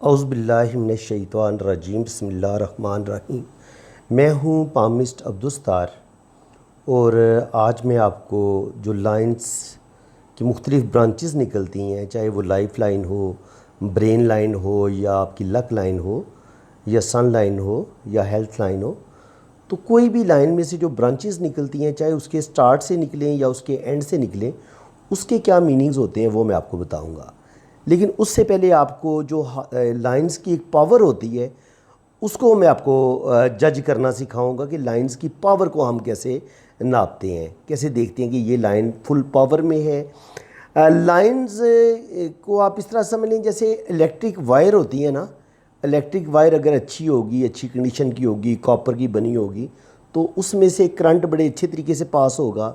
اعوذ باللہ من الشیطان الرجیم، بسم اللہ الرحمن الرحیم۔ میں ہوں پامسٹ عبدالستار، اور آج میں آپ کو جو لائنز کی مختلف برانچز نکلتی ہیں، چاہے وہ لائف لائن ہو، برین لائن ہو، یا آپ کی لک لائن ہو، یا سن لائن ہو، یا ہیلتھ لائن ہو، تو کوئی بھی لائن میں سے جو برانچز نکلتی ہیں، چاہے اس کے سٹارٹ سے نکلیں یا اس کے اینڈ سے نکلیں، اس کے کیا میننگز ہوتے ہیں وہ میں آپ کو بتاؤں گا۔ لیکن اس سے پہلے آپ کو جو لائنز کی ایک پاور ہوتی ہے، اس کو میں آپ کو جج کرنا سکھاؤں گا کہ لائنز کی پاور کو ہم کیسے ناپتے ہیں، کیسے دیکھتے ہیں کہ یہ لائن فل پاور میں ہے۔ لائنز کو آپ اس طرح سمجھ لیں جیسے الیکٹرک وائر ہوتی ہے نا، الیکٹرک وائر اگر اچھی ہوگی، اچھی کنڈیشن کی ہوگی، کاپر کی بنی ہوگی، تو اس میں سے کرنٹ بڑے اچھے طریقے سے پاس ہوگا۔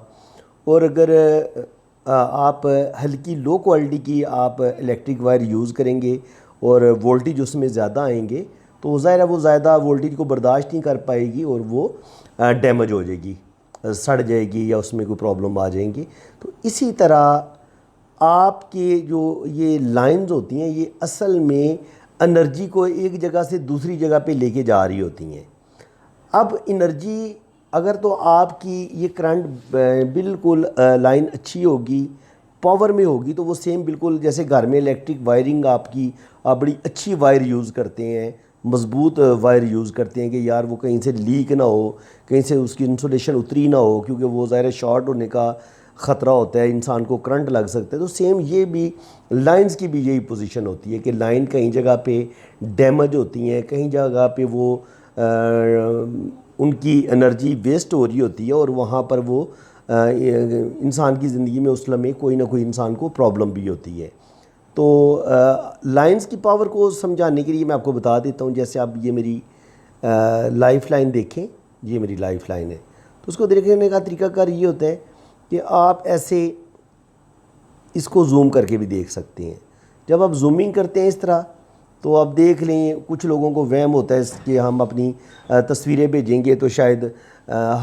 اور اگر آپ ہلکی لو کوالٹی کی آپ الیکٹرک وائر یوز کریں گے اور وولٹیج اس میں زیادہ آئیں گے، تو ظاہر ہے وہ زیادہ وولٹیج کو برداشت نہیں کر پائے گی اور وہ ڈیمیج ہو جائے گی، سڑ جائے گی، یا اس میں کوئی پرابلم آ جائیں گی۔ تو اسی طرح آپ کے جو یہ لائنز ہوتی ہیں، یہ اصل میں انرجی کو ایک جگہ سے دوسری جگہ پہ لے کے جا رہی ہوتی ہیں۔ اب انرجی اگر تو آپ کی یہ کرنٹ بالکل لائن اچھی ہوگی، پاور میں ہوگی، تو وہ سیم بالکل جیسے گھر میں الیکٹرک وائرنگ آپ بڑی اچھی وائر یوز کرتے ہیں، مضبوط وائر یوز کرتے ہیں کہ یار وہ کہیں سے لیک نہ ہو، کہیں سے اس کی انسولیشن اتری نہ ہو، کیونکہ وہ ظاہر شارٹ ہونے کا خطرہ ہوتا ہے، انسان کو کرنٹ لگ سکتا ہے۔ تو سیم یہ بھی لائنز کی بھی یہی پوزیشن ہوتی ہے کہ لائن کہیں جگہ پہ ڈیمیج ہوتی ہیں، کہیں جگہ پہ وہ ان کی انرجی ویسٹ ہو رہی ہوتی ہے، اور وہاں پر وہ انسان کی زندگی میں اس لمحے کوئی نہ کوئی انسان کو پرابلم بھی ہوتی ہے۔ تو لائنز کی پاور کو سمجھانے کے لیے میں آپ کو بتا دیتا ہوں، جیسے آپ یہ میری لائف لائن دیکھیں، یہ میری لائف لائن ہے، تو اس کو دیکھنے کا طریقہ کار یہ ہوتا ہے کہ آپ ایسے اس کو زوم کر کے بھی دیکھ سکتے ہیں۔ جب آپ زومنگ کرتے ہیں اس طرح، تو آپ دیکھ لیں کچھ لوگوں کو وہم ہوتا ہے کہ ہم اپنی تصویریں بھیجیں گے تو شاید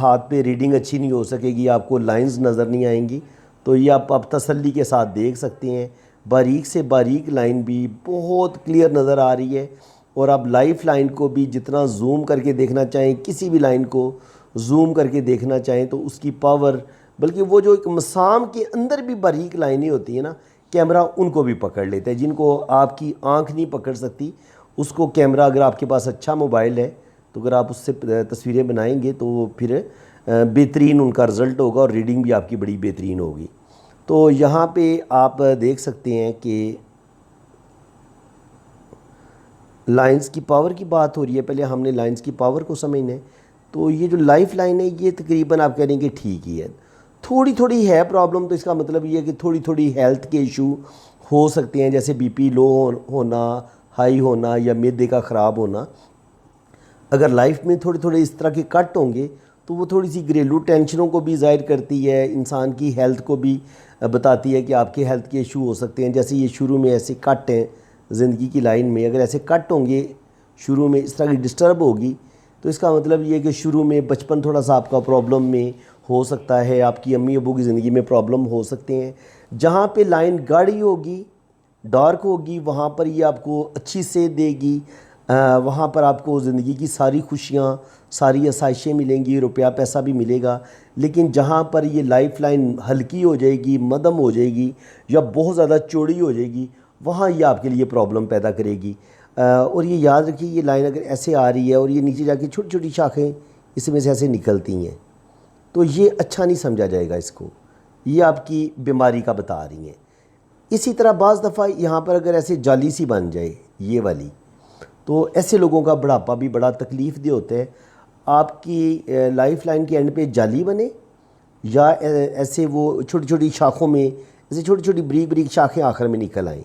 ہاتھ پہ ریڈنگ اچھی نہیں ہو سکے گی، آپ کو لائنز نظر نہیں آئیں گی۔ تو یہ آپ تسلی کے ساتھ دیکھ سکتے ہیں، باریک سے باریک لائن بھی بہت کلیئر نظر آ رہی ہے۔ اور آپ لائف لائن کو بھی جتنا زوم کر کے دیکھنا چاہیں، کسی بھی لائن کو زوم کر کے دیکھنا چاہیں، تو اس کی پاور، بلکہ وہ جو ایک مسام کے اندر بھی باریک لائنیں ہوتی ہیں نا، کیمرہ ان کو بھی پکڑ لیتا ہے، جن کو آپ کی آنکھ نہیں پکڑ سکتی۔ اس کو کیمرہ، اگر آپ کے پاس اچھا موبائل ہے تو اگر آپ اس سے تصویریں بنائیں گے تو وہ پھر بہترین ان کا رزلٹ ہوگا، اور ریڈنگ بھی آپ کی بڑی بہترین ہوگی۔ تو یہاں پہ آپ دیکھ سکتے ہیں کہ لائنز کی پاور کی بات ہو رہی ہے، پہلے ہم نے لائنز کی پاور کو سمجھنا ہے۔ تو یہ جو لائف لائن ہے، یہ تقریباً آپ کہہ رہے ہیں کہ ٹھیک ہی ہے، تھوڑی تھوڑی ہے پرابلم، تو اس کا مطلب یہ ہے کہ تھوڑی تھوڑی ہیلتھ کے ایشو ہو سکتے ہیں، جیسے بی پی لو ہونا، ہائی ہونا، یا معدے کا خراب ہونا۔ اگر لائف میں تھوڑے تھوڑے اس طرح کے کٹ ہوں گے تو وہ تھوڑی سی گھریلو ٹینشنوں کو بھی ظاہر کرتی ہے، انسان کی ہیلتھ کو بھی بتاتی ہے کہ آپ کے ہیلتھ کے ایشو ہو سکتے ہیں۔ جیسے یہ شروع میں ایسے کٹ ہیں زندگی کی لائن میں، اگر ایسے کٹ ہوں گے شروع میں، اس طرح کی ڈسٹرب ہوگی، تو اس کا مطلب یہ ہے کہ شروع میں بچپن تھوڑا سا آپ کا پرابلم میں ہو سکتا ہے، آپ کی امی ابو کی زندگی میں پرابلم ہو سکتے ہیں۔ جہاں پہ لائن گاڑی ہوگی، ڈارک ہوگی، وہاں پر یہ آپ کو اچھی صحت دے گی، وہاں پر آپ کو زندگی کی ساری خوشیاں، ساری آسائشیں ملیں گی، روپیہ پیسہ بھی ملے گا۔ لیکن جہاں پر یہ لائف لائن ہلکی ہو جائے گی، مدھم ہو جائے گی، یا بہت زیادہ چوڑی ہو جائے گی، وہاں یہ آپ کے لیے پرابلم پیدا کرے گی۔ اور یہ یاد رکھیے، یہ لائن اگر ایسے آ رہی ہے اور یہ نیچے جا کے چھوٹی چھوٹی شاخیں اس میں سے ایسے نکلتی ہیں، تو یہ اچھا نہیں سمجھا جائے گا اس کو، یہ آپ کی بیماری کا بتا رہی ہیں۔ اسی طرح بعض دفعہ یہاں پر اگر ایسے جالی سی بن جائے یہ والی، تو ایسے لوگوں کا بڑھاپا بھی بڑا تکلیف دہ ہوتا ہے۔ آپ کی لائف لائن کے اینڈ پہ جالی بنے، یا ایسے وہ چھوٹی چھوٹی شاخوں میں ایسے چھوٹی چھوٹی بریک بریک شاخیں آخر میں نکل آئیں،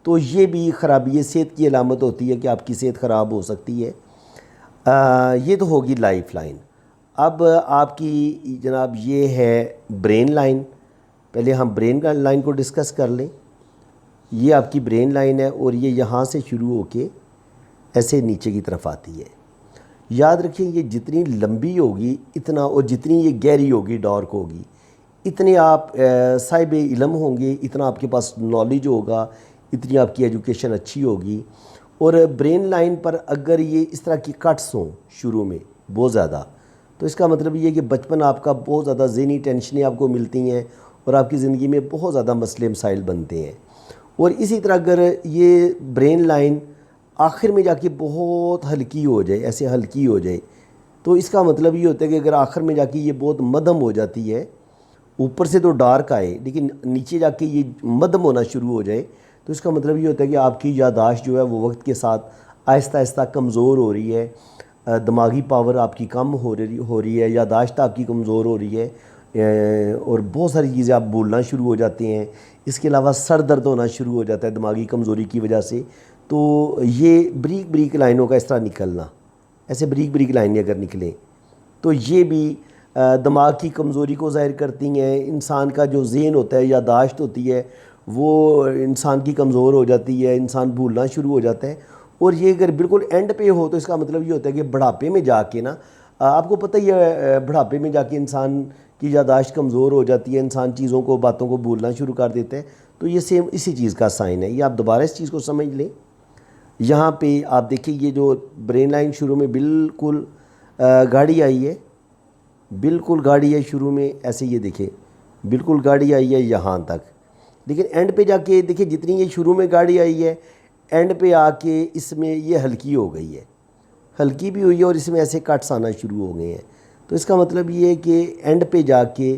تو یہ بھی خرابی صحت کی علامت ہوتی ہے کہ آپ کی صحت خراب ہو سکتی ہے۔ یہ تو ہوگی لائف لائن۔ اب آپ کی جناب یہ ہے برین لائن۔ پہلے ہم برین لائن کو ڈسکس کر لیں۔ یہ آپ کی برین لائن ہے، اور یہ یہاں سے شروع ہو کے ایسے نیچے کی طرف آتی ہے۔ یاد رکھیں، یہ جتنی لمبی ہوگی اتنا، اور جتنی یہ گہری ہوگی، ڈارک ہوگی، اتنے آپ صاحب علم ہوں گے، اتنا آپ کے پاس نالج ہوگا، اتنی آپ کی ایجوکیشن اچھی ہوگی، اور برین لائن پر اگر یہ اس طرح کی کٹس ہوں شروع میں بہت زیادہ، تو اس کا مطلب یہ ہے کہ بچپن آپ کا بہت زیادہ ذہنی ٹینشنیں آپ کو ملتی ہیں اور آپ کی زندگی میں بہت زیادہ مسئلے مسائل بنتے ہیں۔ اور اسی طرح اگر یہ برین لائن آخر میں جا کے بہت ہلکی ہو جائے، ایسے ہلکی ہو جائے، تو اس کا مطلب یہ ہوتا ہے کہ اگر آخر میں جا کے یہ بہت مدھم ہو جاتی ہے، اوپر سے تو ڈارک آئے لیکن نیچے جا کے یہ مدھم ہونا شروع ہو جائے، تو اس کا مطلب یہ ہوتا ہے کہ آپ کی یادداشت جو ہے وہ وقت کے ساتھ آہستہ آہستہ کمزور ہو رہی ہے، دماغی پاور آپ کی کم ہو رہی ہے، یادداشت آپ کی کمزور ہو رہی ہے، اور بہت ساری چیزیں آپ بھولنا شروع ہو جاتے ہیں۔ اس کے علاوہ سر درد ہونا شروع ہو جاتا ہے دماغی کمزوری کی وجہ سے۔ تو یہ بریک بریک لائنوں کا اس طرح نکلنا، ایسے بریک بریک لائنیں اگر نکلیں تو یہ بھی دماغ کی کمزوری کو ظاہر کرتی ہیں۔ انسان کا جو ذہن ہوتا ہے، یادداشت ہوتی ہے، وہ انسان کی کمزور ہو جاتی ہے، انسان بھولنا شروع ہو جاتا ہے۔ اور یہ اگر بالکل اینڈ پہ ہو تو اس کا مطلب یہ ہوتا ہے کہ بڑھاپے میں جا کے نا، آپ کو پتہ ہی ہے بڑھاپے میں جا کے انسان کی یادداشت کمزور ہو جاتی ہے، انسان چیزوں کو باتوں کو بھولنا شروع کر دیتا ہے۔ تو یہ سیم اسی چیز کا سائن ہے۔ یہ آپ دوبارہ اس چیز کو سمجھ لیں۔ یہاں پہ آپ دیکھیں یہ جو برین لائن شروع میں بالکل گاڑی آئی ہے، بالکل گاڑی ہے شروع میں، ایسے یہ دیکھیں بالکل گاڑی آئی ہے یہاں تک، لیکن اینڈ پہ جا کے دیکھیں جتنی یہ شروع میں گاڑی آئی ہے، اینڈ پہ آ کے اس میں یہ ہلکی ہو گئی ہے، ہلکی بھی ہوئی ہے اور اس میں ایسے کٹس آنا شروع ہو گئے ہیں۔ تو اس کا مطلب یہ ہے کہ اینڈ پہ جا کے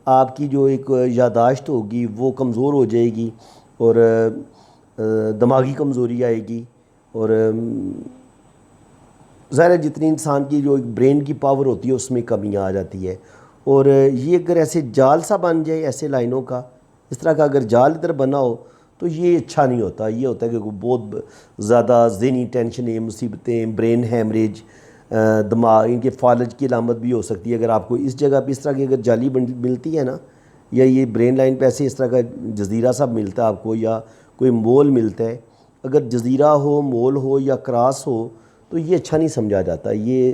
آپ کی جو ایک یادداشت ہوگی وہ کمزور ہو جائے گی، اور دماغی کمزوری آئے گی، اور ظاہر ہے جتنی انسان کی جو ایک برین کی پاور ہوتی ہے اس میں کمیاں آ جاتی ہے۔ اور یہ اگر ایسے جال سا بن جائے ایسے لائنوں کا، اس طرح کا اگر جال ادھر بنا ہو تو یہ اچھا نہیں ہوتا۔ یہ ہوتا ہے کہ بہت زیادہ ذہنی ٹینشنیں، مصیبتیں، برین ہیمریج، دماغ ان کے فالج کی علامت بھی ہو سکتی ہے۔ اگر آپ کو اس جگہ پہ اس طرح کی اگر جالی ملتی ہے نا، یا یہ برین لائن پہ ایسے اس طرح کا جزیرہ سا ملتا ہے آپ کو، یا کوئی مول ملتا ہے، اگر جزیرہ ہو، مول ہو یا کراس ہو تو یہ اچھا نہیں سمجھا جاتا۔ یہ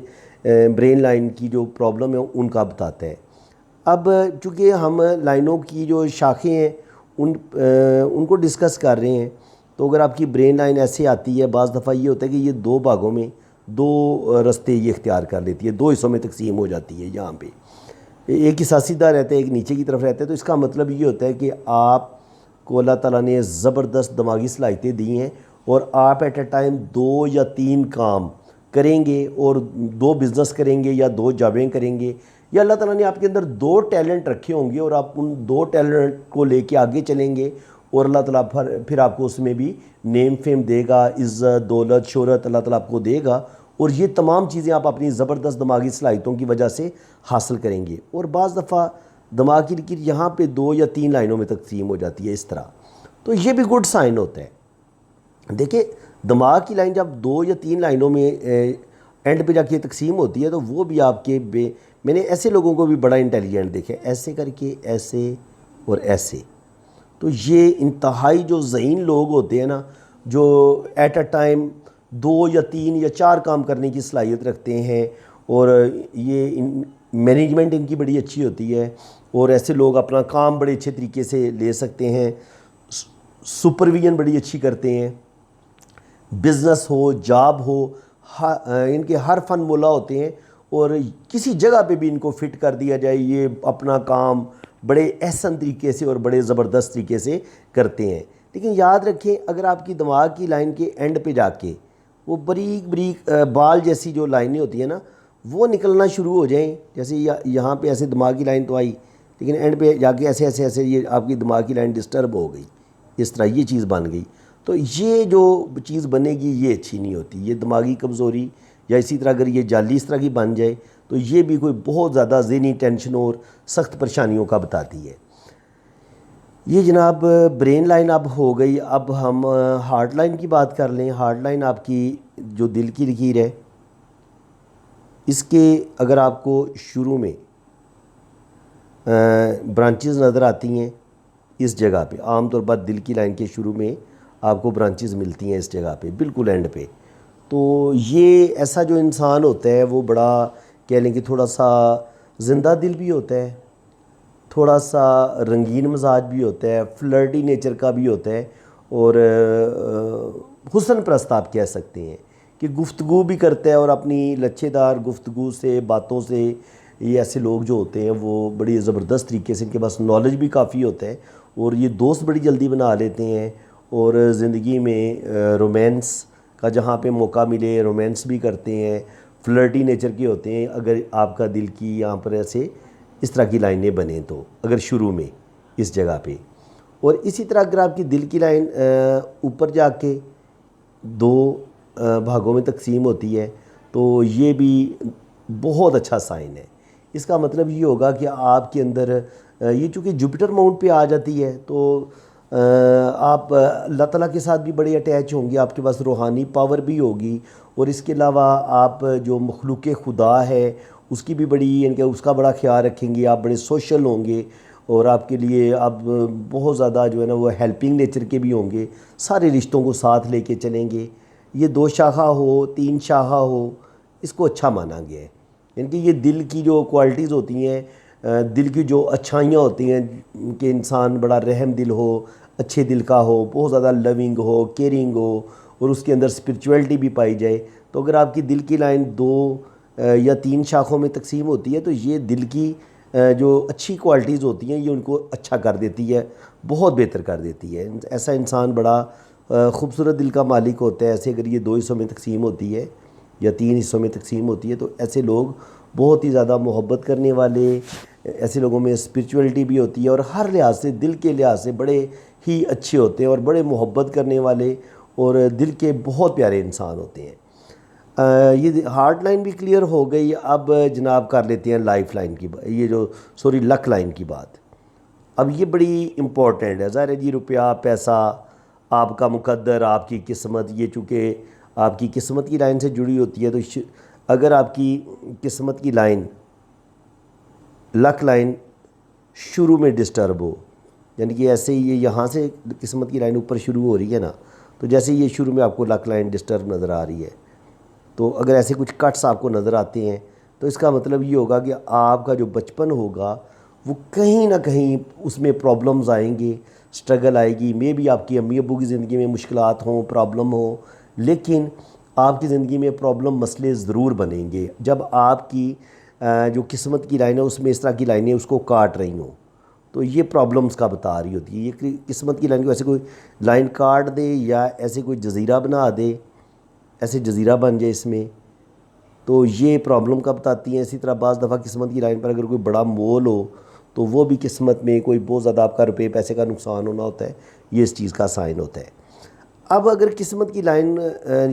برین لائن کی جو پرابلم ہے ان کا بتاتا ہے۔ اب چونکہ ہم لائنوں کی جو شاخیں ہیں ان کو ڈسکس کر رہے ہیں، تو اگر آپ کی برین لائن ایسے آتی ہے، بعض دفعہ یہ ہوتا ہے کہ یہ دو بھاگوں میں، دو رستے یہ اختیار کر لیتی ہے، دو حصوں میں تقسیم ہو جاتی ہے۔ یہاں پہ ایک حصہ سیدھا رہتا ہے، ایک نیچے کی طرف رہتا ہے۔ تو اس کا مطلب یہ ہوتا ہے کہ آپ کو اللہ تعالیٰ نے زبردست دماغی صلاحیتیں دی ہیں، اور آپ ایٹ اے ٹائم 2 یا 3 کام کریں گے، اور 2 بزنس کریں گے یا 2 جابیں کریں گے، یا اللہ تعالیٰ نے آپ کے اندر 2 ٹیلنٹ رکھے ہوں گے اور آپ ان 2 ٹیلنٹ کو لے کے آگے چلیں گے، اور اللہ تعالیٰ پھر آپ کو اس میں بھی نیم فیم دے گا، عزت، دولت، شہرت اللہ تعالیٰ آپ کو دے گا، اور یہ تمام چیزیں آپ اپنی زبردست دماغی صلاحیتوں کی وجہ سے حاصل کریں گے۔ اور بعض دفعہ دماغ کی لکیر یہاں پہ 2 یا 3 لائنوں میں تقسیم ہو جاتی ہے اس طرح، تو یہ بھی گڈ سائن ہوتا ہے۔ دیکھیں دماغ کی لائن جب 2 یا 3 لائنوں میں اینڈ پہ جا کے تقسیم ہوتی ہے تو وہ بھی آپ کے میں نے ایسے لوگوں کو بھی بڑا انٹیلیجنٹ دیکھا، ایسے کر کے، ایسے اور ایسے۔ تو یہ انتہائی جو ذہین لوگ ہوتے ہیں نا، جو ایٹ اے ٹائم 2 یا 3 یا 4 کام کرنے کی صلاحیت رکھتے ہیں، اور یہ مینجمنٹ ان کی بڑی اچھی ہوتی ہے، اور ایسے لوگ اپنا کام بڑے اچھے طریقے سے لے سکتے ہیں، سپرویژن بڑی اچھی کرتے ہیں، بزنس ہو، جاب ہو، ان کے ہر فن مولا ہوتے ہیں، اور کسی جگہ پہ بھی ان کو فٹ کر دیا جائے یہ اپنا کام بڑے احسن طریقے سے اور بڑے زبردست طریقے سے کرتے ہیں۔ لیکن یاد رکھیں اگر آپ کی دماغ کی لائن کے اینڈ پہ جا کے وہ بریک بریک بال جیسی جو لائنیں ہوتی ہیں نا وہ نکلنا شروع ہو جائیں، جیسے یہاں پہ ایسے دماغ کی لائن تو آئی، لیکن اینڈ پہ جا کے ایسے ایسے ایسے یہ آپ کی دماغ کی لائن ڈسٹرب ہو گئی، اس طرح یہ چیز بن گئی، تو یہ جو چیز بنے گی یہ اچھی نہیں ہوتی۔ یہ دماغی کمزوری، یا اسی طرح اگر یہ جالی اس طرح کی بن جائے تو یہ بھی کوئی بہت زیادہ ذہنی ٹینشن اور سخت پریشانیوں کا بتاتی ہے۔ یہ جناب برین لائن اب ہو گئی۔ اب ہم ہارٹ لائن کی بات کر لیں۔ ہارٹ لائن آپ کی جو دل کی لکیر ہے، اس کے اگر آپ کو شروع میں برانچز نظر آتی ہیں اس جگہ پہ، عام طور پر دل کی لائن کے شروع میں آپ کو برانچز ملتی ہیں اس جگہ پہ بالکل اینڈ پہ، تو یہ ایسا جو انسان ہوتا ہے وہ بڑا کہہ لیں کہ تھوڑا سا زندہ دل بھی ہوتا ہے، تھوڑا سا رنگین مزاج بھی ہوتا ہے، فلرٹی نیچر کا بھی ہوتا ہے، اور حسن پرست آپ کہہ سکتے ہیں کہ گفتگو بھی کرتا ہے اور اپنی لچھے دار گفتگو سے باتوں سے یہ ایسے لوگ جو ہوتے ہیں وہ بڑی زبردست طریقے سے ان کے پاس نالج بھی کافی ہوتا ہے اور یہ دوست بڑی جلدی بنا لیتے ہیں اور زندگی میں رومانس کا جہاں پہ موقع ملے رومانس بھی کرتے ہیں، فلرٹی نیچر کے ہوتے ہیں اگر آپ کا دل کی یہاں پر ایسے اس طرح کی لائنیں بنیں تو اگر شروع میں اس جگہ پہ، اور اسی طرح اگر آپ کی دل کی لائن اوپر جا کے دو بھاگوں میں تقسیم ہوتی ہے تو یہ بھی بہت اچھا سائن ہے۔ اس کا مطلب یہ ہوگا کہ آپ کے اندر یہ چونکہ جوپیٹر ماؤنٹ پہ آ جاتی ہے تو آپ اللہ تعالیٰ کے ساتھ بھی بڑے اٹیچ ہوں گے، آپ کے پاس روحانی پاور بھی ہوگی، اور اس کے علاوہ آپ جو مخلوق خدا ہے اس کی بھی بڑی یعنی کہ اس کا بڑا خیال رکھیں گے، آپ بڑے سوشل ہوں گے اور آپ کے لیے آپ بہت زیادہ جو ہے نا وہ ہیلپنگ نیچر کے بھی ہوں گے، سارے رشتوں کو ساتھ لے کے چلیں گے۔ یہ 2 شاخہ ہو 3 شاخہ ہو اس کو اچھا مانا گیا ہے، یعنی کہ یہ دل کی جو کوالٹیز ہوتی ہیں، دل کی جو اچھائیاں ہوتی ہیں کہ انسان بڑا رحم دل ہو، اچھے دل کا ہو، بہت زیادہ لونگ ہو، کیئرنگ ہو اور اس کے اندر اسپرچویلٹی بھی پائی جائے، تو اگر آپ کی دل کی لائن 2 یا 3 شاخوں میں تقسیم ہوتی ہے تو یہ دل کی جو اچھی کوالٹیز ہوتی ہیں یہ ان کو اچھا کر دیتی ہے، بہت بہتر کر دیتی ہے۔ ایسا انسان بڑا خوبصورت دل کا مالک ہوتا ہے۔ ایسے اگر یہ 2 حصوں میں تقسیم ہوتی ہے یا 3 حصوں میں تقسیم ہوتی ہے تو ایسے لوگ بہت ہی زیادہ محبت کرنے والے، ایسے لوگوں میں اسپرچویلٹی بھی ہوتی ہے اور ہر لحاظ سے دل کے لحاظ سے بڑے ہی اچھے ہوتے ہیں اور بڑے محبت کرنے والے اور دل کے بہت پیارے انسان ہوتے ہیں۔ یہ ہارٹ لائن بھی کلیئر ہو گئی، اب جناب کر لیتے ہیں لائف لائن کی یہ جو لک لائن کی بات۔ اب یہ بڑی امپورٹنٹ ہے، ظاہر ہے جی روپیہ پیسہ آپ کا مقدر آپ کی قسمت، یہ چونکہ آپ کی قسمت کی لائن سے جڑی ہوتی ہے تو اگر آپ کی قسمت کی لائن لک لائن شروع میں ڈسٹرب ہو، یعنی کہ ایسے ہی یہ یہاں سے قسمت کی لائن اوپر شروع ہو رہی ہے نا، تو جیسے یہ شروع میں آپ کو لک لائن ڈسٹرب نظر آ رہی ہے تو اگر ایسے کچھ کٹس آپ کو نظر آتے ہیں تو اس کا مطلب یہ ہوگا کہ آپ کا جو بچپن ہوگا وہ کہیں نہ کہیں اس میں پرابلمز آئیں گے، سٹرگل آئے گی، مے بھی آپ کی امی ابو کی زندگی میں مشکلات ہوں، پرابلم ہوں، لیکن آپ کی زندگی میں پرابلم مسئلے ضرور بنیں گے جب آپ کی جو قسمت کی لائن ہے اس میں اس طرح کی لائنیں اس کو کاٹ رہی ہوں، تو یہ پرابلمز کا بتا رہی ہوتی ہے۔ یہ قسمت کی لائن کو ایسے کوئی لائن کاٹ دے یا ایسے کوئی جزیرہ بنا دے، ایسے جزیرہ بن جائے اس میں، تو یہ پرابلم کا بتاتی ہیں۔ اسی طرح بعض دفعہ قسمت کی لائن پر اگر کوئی بڑا مول ہو تو وہ بھی قسمت میں کوئی بہت زیادہ آپ کا روپے پیسے کا نقصان ہونا ہوتا ہے، یہ اس چیز کا سائن ہوتا ہے۔ اب اگر قسمت کی لائن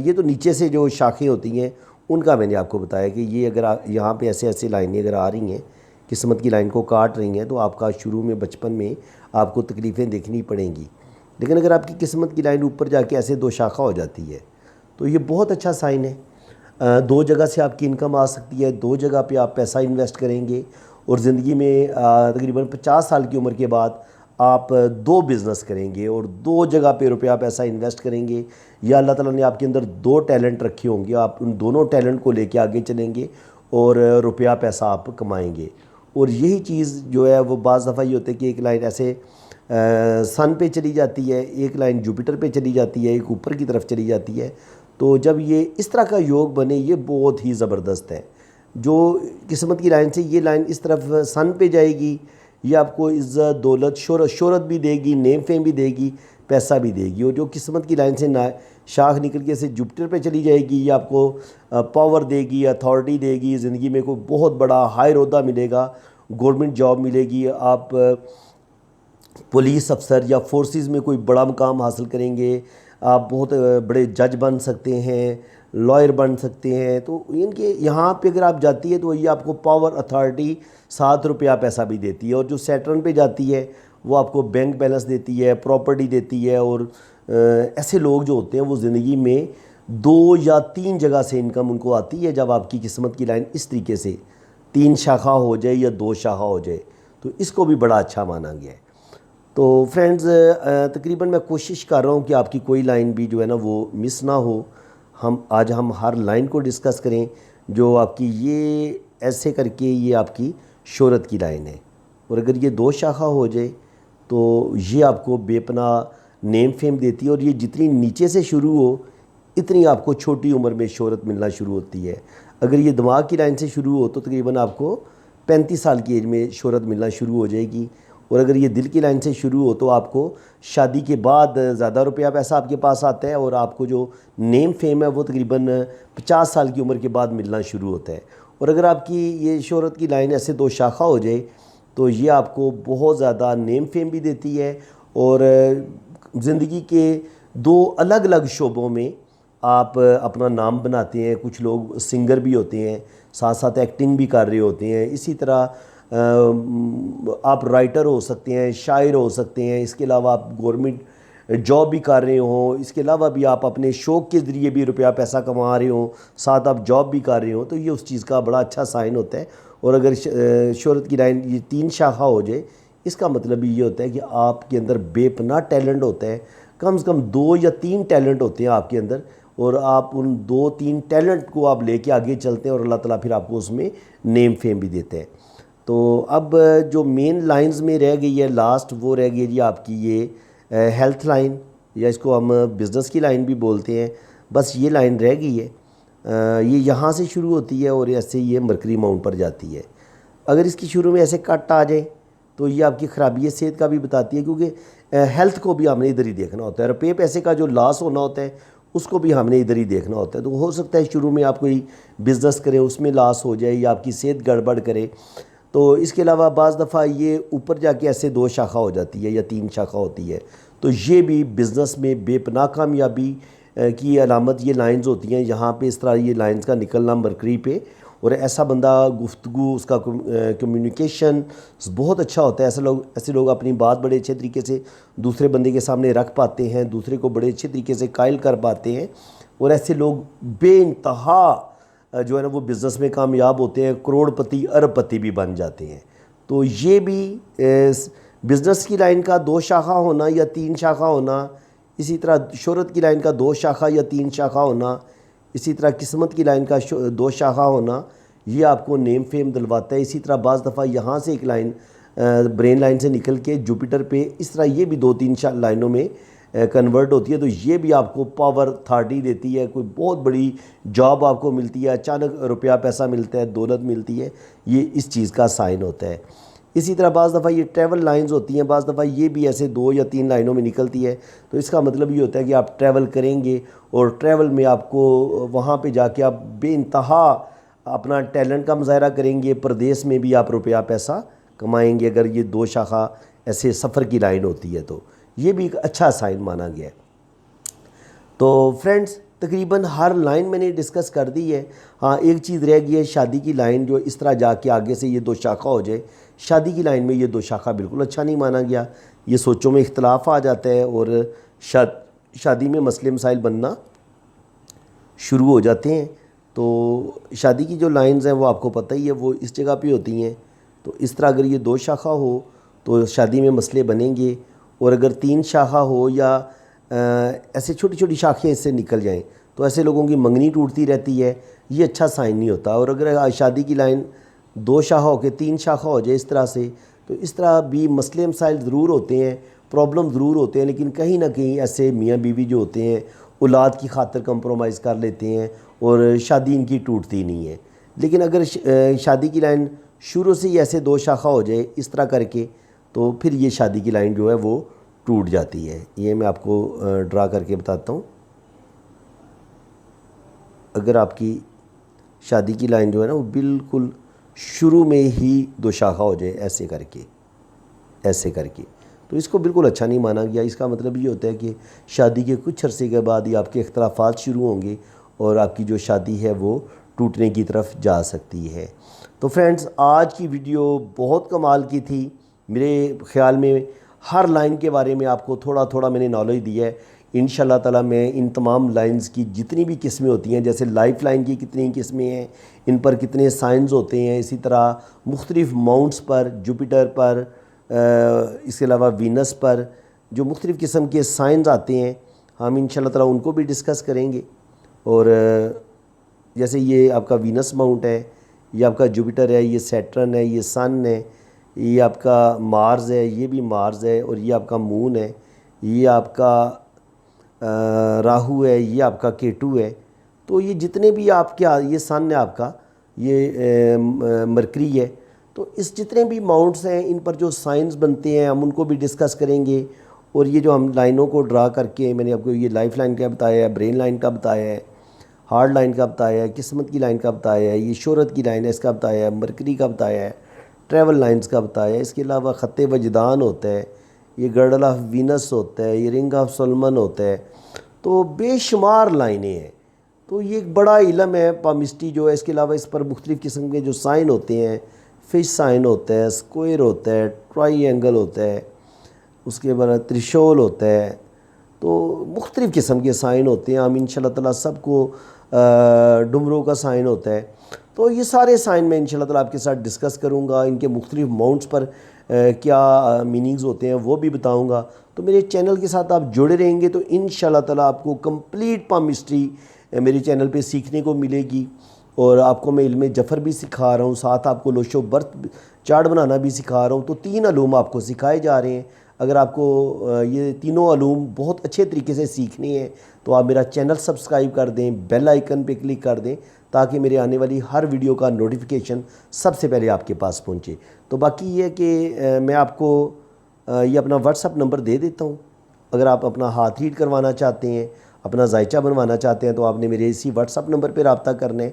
یہ تو نیچے سے جو شاخیں ہوتی ہیں ان کا میں نے آپ کو بتایا کہ یہ اگر یہاں پہ ایسے ایسے لائنیں اگر آ رہی ہیں قسمت کی لائن کو کاٹ رہی ہیں تو آپ کا شروع میں بچپن میں آپ کو تکلیفیں دیکھنی پڑیں گی، لیکن اگر آپ کی قسمت کی لائن اوپر جا کے ایسے 2 شاخہ ہو جاتی ہے تو یہ بہت اچھا سائن ہے۔ 2 جگہ سے آپ کی انکم آ سکتی ہے، 2 جگہ پہ آپ پیسہ انویسٹ کریں گے اور زندگی میں تقریباً 50 سال کی عمر کے بعد آپ 2 بزنس کریں گے اور 2 جگہ پہ روپیہ پیسہ انویسٹ کریں گے، یا اللہ تعالیٰ نے آپ کے اندر 2 ٹیلنٹ رکھے ہوں گے، آپ ان دونوں ٹیلنٹ کو لے کے آگے چلیں گے اور روپیہ پیسہ آپ کمائیں گے۔ اور یہی چیز جو ہے وہ بعض دفعہ یہ ہوتا ہے کہ ایک لائن ایسے سن پہ چلی جاتی ہے، ایک لائن جوپیٹر پہ چلی جاتی ہے، ایک اوپر کی طرف چلی جاتی ہے، تو جب یہ اس طرح کا یوگ بنے یہ بہت ہی زبردست ہے۔ جو قسمت کی لائن سے یہ لائن اس طرف سن پہ جائے گی یہ آپ کو عزت دولت شہرت بھی دے گی، نیم فیم بھی دے گی، پیسہ بھی دے گی، اور جو قسمت کی لائن سے شاخ نکل کے سے جوپیٹر پہ چلی جائے گی یہ آپ کو پاور دے گی، اتھارٹی دے گی، زندگی میں کوئی بہت بڑا ہائی عہدہ ملے گا، گورنمنٹ جاب ملے گی، آپ پولیس افسر یا فورسز میں کوئی بڑا مقام حاصل کریں گے، آپ بہت بڑے جج بن سکتے ہیں، لائر بن سکتے ہیں، تو ان کے یہاں پہ اگر آپ جاتی ہے تو یہ آپ کو پاور اتھارٹی ساتھ روپیہ پیسہ بھی دیتی ہے، اور جو سیٹرن پہ جاتی ہے وہ آپ کو بینک بیلنس دیتی ہے، پراپرٹی دیتی ہے، اور ایسے لوگ جو ہوتے ہیں وہ زندگی میں 2 یا 3 جگہ سے انکم ان کو آتی ہے جب آپ کی قسمت کی لائن اس طریقے سے 3 شاخہ ہو جائے یا 2 شاخہ ہو جائے تو اس کو بھی بڑا اچھا مانا گیا ہے۔ تو فرینڈز تقریباً میں کوشش کر رہا ہوں کہ آپ کی کوئی لائن بھی جو ہے نا وہ مس نہ ہو، آج ہم ہر لائن کو ڈسکس کریں جو آپ کی یہ ایسے کر کے یہ آپ کی شہرت کی لائن ہے، اور اگر یہ 2 شاخہ ہو جائے تو یہ آپ کو بے پناہ نیم فیم دیتی ہے، اور یہ جتنی نیچے سے شروع ہو اتنی آپ کو چھوٹی عمر میں شہرت ملنا شروع ہوتی ہے۔ اگر یہ دماغ کی لائن سے شروع ہو تو تقریباً آپ کو 35 سال کی ایج میں شہرت ملنا شروع ہو جائے گی، اور اگر یہ دل کی لائن سے شروع ہو تو آپ کو شادی کے بعد زیادہ روپیہ پیسہ آپ کے پاس آتا ہے، اور آپ کو جو نیم فیم ہے وہ تقریباً 50 سال کی عمر کے بعد ملنا شروع ہوتا ہے۔ اور اگر آپ کی یہ شہرت کی لائن ایسے دو شاخہ ہو جائے تو یہ آپ کو بہت زیادہ نیم فیم بھی دیتی ہے، اور زندگی کے دو الگ الگ شعبوں میں آپ اپنا نام بناتے ہیں۔ کچھ لوگ سنگر بھی ہوتے ہیں، ساتھ ساتھ ایکٹنگ بھی کر رہے ہوتے ہیں، اسی طرح آپ رائٹر ہو سکتے ہیں، شاعر ہو سکتے ہیں، اس کے علاوہ آپ گورنمنٹ جاب بھی کر رہے ہوں، اس کے علاوہ بھی آپ اپنے شوق کے ذریعے بھی روپیہ پیسہ کما رہے ہوں، ساتھ آپ جاب بھی کر رہے ہوں، تو یہ اس چیز کا بڑا اچھا سائن ہوتا ہے۔ اور اگر شہرت کی لائن یہ 3 شاخہ ہو جائے، اس کا مطلب یہ ہوتا ہے کہ آپ کے اندر بے پناہ ٹیلنٹ ہوتا ہے، کم سے کم 2 یا 3 ٹیلنٹ ہوتے ہیں آپ کے اندر، اور آپ ان 2-3 ٹیلنٹ کو آپ لے کے آگے چلتے ہیں، اور اللہ تعالیٰ پھر آپ کو اس میں نیم فیم بھی دیتے ہیں۔ تو اب جو مین لائنز میں رہ گئی ہے لاسٹ، وہ رہ گئی جی آپ کی یہ ہیلتھ لائن، یا اس کو ہم بزنس کی لائن بھی بولتے ہیں، بس یہ لائن رہ گئی ہے۔ یہ یہاں سے شروع ہوتی ہے اور ایسے یہ مرکری ماؤنٹ پر جاتی ہے۔ اگر اس کی شروع میں ایسے کٹ آ جائیں تو یہ آپ کی خرابی صحت کا بھی بتاتی ہے، کیونکہ ہیلتھ کو بھی ہم نے ادھر ہی دیکھنا ہوتا ہے، روپے پیسے کا جو لاس ہونا ہوتا ہے اس کو بھی ہم نے ادھر ہی دیکھنا ہوتا ہے۔ تو ہو سکتا ہے شروع میں آپ کوئی بزنس کریں، اس میں لاس ہو جائے، یا آپ کی صحت گڑبڑ کرے۔ تو اس کے علاوہ بعض دفعہ یہ اوپر جا کے ایسے 2 شاخہ ہو جاتی ہے یا 3 شاخہ ہوتی ہے، تو یہ بھی بزنس میں بے پناہ کامیابی کی علامت یہ لائنز ہوتی ہیں۔ یہاں پہ اس طرح یہ لائنز کا نکلنا مرکری پہ، اور ایسا بندہ گفتگو، اس کا کمیونیکیشن بہت اچھا ہوتا ہے۔ ایسے لوگ اپنی بات بڑے اچھے طریقے سے دوسرے بندے کے سامنے رکھ پاتے ہیں، دوسرے کو بڑے اچھے طریقے سے قائل کر پاتے ہیں، اور ایسے لوگ بے انتہا جو ہے نا وہ بزنس میں کامیاب ہوتے ہیں، کروڑ پتی ارب پتی بھی بن جاتے ہیں۔ تو یہ بھی بزنس کی لائن کا 2 شاخہ ہونا یا 3 شاخہ ہونا، اسی طرح شہرت کی لائن کا 2 شاخہ یا 3 شاخہ ہونا، اسی طرح قسمت کی لائن کا 2 شاخہ ہونا، یہ آپ کو نیم فیم دلواتا ہے۔ اسی طرح بعض دفعہ یہاں سے ایک لائن برین لائن سے نکل کے جوپیٹر پہ، اس طرح یہ بھی 2-3 لائنوں میں کنورٹ ہوتی ہے، تو یہ بھی آپ کو پاور اتھارٹی دیتی ہے، کوئی بہت بڑی جاب آپ کو ملتی ہے، اچانک روپیہ پیسہ ملتا ہے، دولت ملتی ہے، یہ اس چیز کا سائن ہوتا ہے۔ اسی طرح بعض دفعہ یہ ٹریول لائنز ہوتی ہیں، بعض دفعہ یہ بھی ایسے 2 یا 3 لائنوں میں نکلتی ہے، تو اس کا مطلب یہ ہوتا ہے کہ آپ ٹریول کریں گے، اور ٹریول میں آپ کو وہاں پہ جا کے آپ بے انتہا اپنا ٹیلنٹ کا مظاہرہ کریں گے، پردیس میں بھی آپ روپیہ پیسہ کمائیں گے اگر یہ 2 شاخہ ایسے سفر کی لائن ہوتی ہے، تو یہ بھی ایک اچھا سائن مانا گیا ہے۔ تو فرینڈز تقریباً ہر لائن میں نے ڈسکس کر دی ہے۔ ہاں ایک چیز رہ گئی ہے، شادی کی لائن جو اس طرح جا کے آگے سے یہ 2 شاخہ ہو جائے، شادی کی لائن میں یہ 2 شاخہ بالکل اچھا نہیں مانا گیا، یہ سوچوں میں اختلاف آ جاتا ہے، اور شادی میں مسئلے مسائل بننا شروع ہو جاتے ہیں۔ تو شادی کی جو لائنز ہیں وہ آپ کو پتہ ہی ہے، وہ اس جگہ پہ ہوتی ہیں، تو اس طرح اگر یہ 2 شاخہ ہو تو شادی میں مسئلے بنیں گے، اور اگر 3 شاخہ ہو یا ایسے چھوٹی چھوٹی شاخیں اس سے نکل جائیں تو ایسے لوگوں کی منگنی ٹوٹتی رہتی ہے، یہ اچھا سائن نہیں ہوتا۔ اور اگر شادی کی لائن 2 شاخہ ہو کے 3 شاخہ ہو جائے اس طرح سے، تو اس طرح بھی مسئلے مسائل ضرور ہوتے ہیں، پرابلم ضرور ہوتے ہیں، لیکن کہیں نہ کہیں ایسے میاں بیوی جو ہوتے ہیں اولاد کی خاطر کمپرومائز کر لیتے ہیں، اور شادی ان کی ٹوٹتی نہیں ہے۔ لیکن اگر شادی کی لائن شروع سے ہی ایسے 2 شاخہ ہو جائے اس طرح کر کے، تو پھر یہ شادی کی لائن جو ہے وہ ٹوٹ جاتی ہے۔ یہ میں آپ کو ڈرا کر کے بتاتا ہوں۔ اگر آپ کی شادی کی لائن جو ہے نا وہ بالکل شروع میں ہی 2 شاخہ ہو جائے ایسے کر کے تو اس کو بالکل اچھا نہیں مانا گیا۔ اس کا مطلب یہ ہوتا ہے کہ شادی کے کچھ عرصے کے بعد ہی آپ کے اختلافات شروع ہوں گے، اور آپ کی جو شادی ہے وہ ٹوٹنے کی طرف جا سکتی ہے۔ تو فرینڈز آج کی ویڈیو بہت کمال کی تھی، میرے خیال میں ہر لائن کے بارے میں آپ کو تھوڑا تھوڑا میں نے نالج دی ہے۔ انشاءاللہ تعالیٰ میں ان تمام لائنز کی جتنی بھی قسمیں ہوتی ہیں، جیسے لائف لائن کی کتنی قسمیں ہیں، ان پر کتنے سائنز ہوتے ہیں، اسی طرح مختلف ماؤنٹس پر، جوپیٹر پر، اس کے علاوہ وینس پر جو مختلف قسم کے سائنز آتے ہیں، ہم انشاءاللہ تعالیٰ ان کو بھی ڈسکس کریں گے۔ اور جیسے یہ آپ کا وینس ماؤنٹ ہے، یہ آپ کا جوپیٹر ہے، یہ سیٹرن ہے، یہ سن ہے، یہ آپ کا مارز ہے، یہ بھی مارز ہے، اور یہ آپ کا مون ہے۔ یہ آپ کا راہو ہے، یہ آپ کا کیٹو ہے. تو یہ جتنے بھی آپ کے یہ سن ہے آپ کا، یہ مرکری ہے. تو اس جتنے بھی ماؤنٹس ہیں ان پر جو سائنس بنتے ہیں ہم ان کو بھی ڈسکس کریں گے. اور یہ جو ہم لائنوں کو ڈرا کر کے، میں نے آپ کو یہ لائف لائن کا بتایا ہے، برین لائن کا بتایا ہے، ہارڈ لائن کا بتایا ہے، قسمت کی لائن کا بتایا ہے، یہ شہرت کی لائن ہے اس کا بتایا ہے، مرکری کا بتایا ہے، ٹریول لائنز کا بتایا ہے. اس کے علاوہ خط وجدان ہوتا ہے، یہ گرڈل آف وینس ہوتا ہے، یہ رنگ آف سولمن ہوتا ہے. تو بے شمار لائنیں ہیں. تو یہ ایک بڑا علم ہے پامسٹری جو ہے. اس کے علاوہ اس پر مختلف قسم کے جو سائن ہوتے ہیں، فش سائن ہوتا ہے، اسکوئر ہوتا ہے، ٹرائی اینگل ہوتا ہے، اس کے بعد ترشول ہوتا ہے. تو مختلف قسم کے سائن ہوتے ہیں. ہم ان شاء اللہ تعالیٰ سب کو ڈمروں کا سائن ہوتا ہے. تو یہ سارے سائن میں ان شاء اللہ تعالیٰ آپ کے ساتھ ڈسکس کروں گا. ان کے مختلف ماؤنٹس پر کیا میننگز ہوتے ہیں وہ بھی بتاؤں گا. تو میرے چینل کے ساتھ آپ جڑے رہیں گے تو ان شاء اللہ تعالیٰ آپ کو کمپلیٹ پامسٹری میرے چینل پہ سیکھنے کو ملے گی. اور آپ کو میں علم جفر بھی سکھا رہا ہوں، ساتھ آپ کو لوش و برت چارٹ بنانا بھی سکھا رہا ہوں. تو 3 علوم آپ کو سکھائے جا رہے ہیں. اگر آپ کو یہ تینوں علوم بہت اچھے طریقے سے سیکھنے ہیں تو آپ میرا چینل سبسکرائب کر دیں، بیل آئیکن پہ کلک کر دیں تاکہ میرے آنے والی ہر ویڈیو کا نوٹیفیکیشن سب سے پہلے آپ کے پاس پہنچے. تو باقی یہ ہے کہ میں آپ کو یہ اپنا واٹس اپ نمبر دے دیتا ہوں. اگر آپ اپنا ہاتھ ریڈ کروانا چاہتے ہیں، اپنا ذائچہ بنوانا چاہتے ہیں تو آپ نے میرے اسی واٹس اپ نمبر پہ رابطہ کرنا ہے.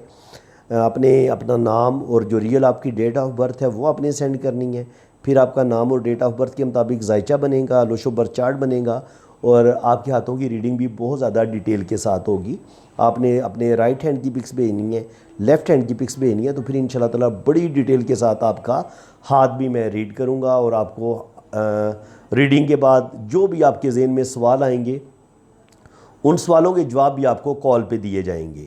اپنا نام اور جو ریئل آپ کی ڈیٹ آف برتھ ہے وہ آپ نے سینڈ کرنی ہے. پھر آپ کا نام اور ڈیٹ آف برتھ کے مطابق ذائچہ بنے گا، لوش و برتھ چارٹ بنے گا. اور آپ کے ہاتھوں کی ریڈنگ بھی بہت زیادہ ڈیٹیل کے ساتھ ہوگی. آپ نے اپنے رائٹ ہینڈ کی پکس بھیجنی ہے، لیفٹ ہینڈ کی پکس بھیجنی ہے. تو پھر ان شاء اللہ تعالیٰ بڑی ڈیٹیل کے ساتھ آپ کا ہاتھ بھی میں ریڈ کروں گا. اور آپ کو ریڈنگ کے بعد جو بھی آپ کے ذہن میں سوال آئیں گے ان سوالوں کے جواب بھی آپ کو کال پہ دیے جائیں گے.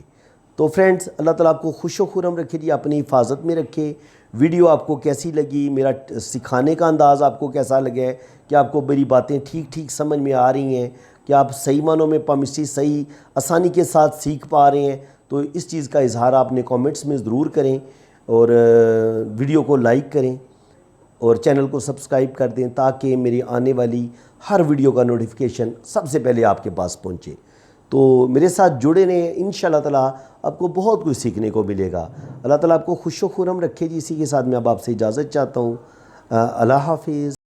تو فرینڈز، اللہ تعالیٰ آپ کو خوش و خرم رکھے جی، اپنی حفاظت میں رکھے. ویڈیو آپ کو کیسی لگی، میرا سکھانے کا انداز آپ کو کیسا لگا ہے، کہ آپ کو میری باتیں ٹھیک سمجھ میں آ رہی ہیں، کہ آپ صحیح معنوں میں پامسٹری صحیح آسانی کے ساتھ سیکھ پا رہے ہیں. تو اس چیز کا اظہار آپ نے کامنٹس میں ضرور کریں. اور ویڈیو کو لائک کریں اور چینل کو سبسکرائب کر دیں تاکہ میری آنے والی ہر ویڈیو کا نوٹیفیکیشن سب سے پہلے آپ کے پاس پہنچے. تو میرے ساتھ جڑے رہیں، ان شاء اللہ تعالیٰ آپ کو بہت کچھ سیکھنے کو ملے گا. اللہ تعالیٰ آپ کو خوش و خرم رکھے جی. اسی کے ساتھ میں اب آپ سے اجازت چاہتا ہوں. اللہ حافظ.